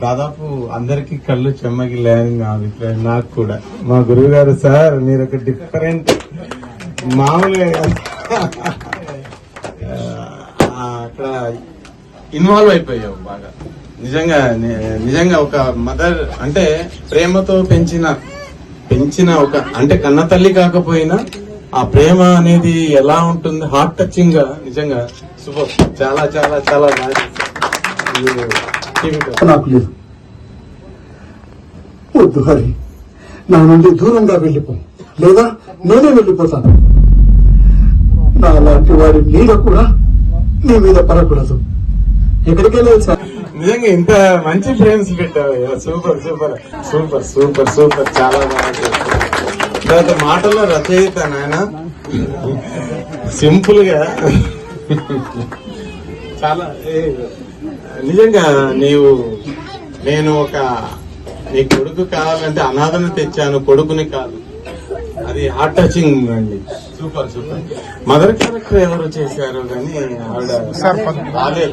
దాదాపు అందరికి కళ్ళు చెమ్మగిల్లాయని నా అభిప్రాయం. నాకు కూడా మా గురువు గారు, సార్ మీరు ఒక డిఫరెంట్ మామూలుగా అక్కడ ఇన్వాల్వ్ అయిపోయావు బాగా. నిజంగా ఒక మదర్ అంటే ప్రేమతో పెంచిన ఒక అంటే కన్న తల్లి కాకపోయినా ఆ ప్రేమ అనేది ఎలా ఉంటుంది, హార్ట్ టచింగ్ గా. నిజంగా సూపర్, చాలా చాలా చాలా బాగా. నాకు లేదు. వద్దు హరి, నా నుండి దూరంగా వెళ్ళిపో, లేదా నేనే వెళ్ళిపోతాను. నా లాంటి వారి నీడ కూడా నీ మీద పడకూడదు. ఎక్కడికే లేదు సార్. నిజంగా ఇంత మంచి ఫ్రేమ్స్ పెట్టావు. Super super super super super, చాలా బాగా. తర్వాత మాటల్లో రచయిత నాయన, సింపుల్ గా చాలా. నిజంగా నేను నీ కొడుకు కావాలంటే అనాథను తెచ్చాను, కొడుకుని కాదు. అది హార్ట్ టచింగ్ అండి. Super super. మదర్ క్యారెక్టర్ ఎవరు చేశారు కానీ ఆవిడ రాలేదు.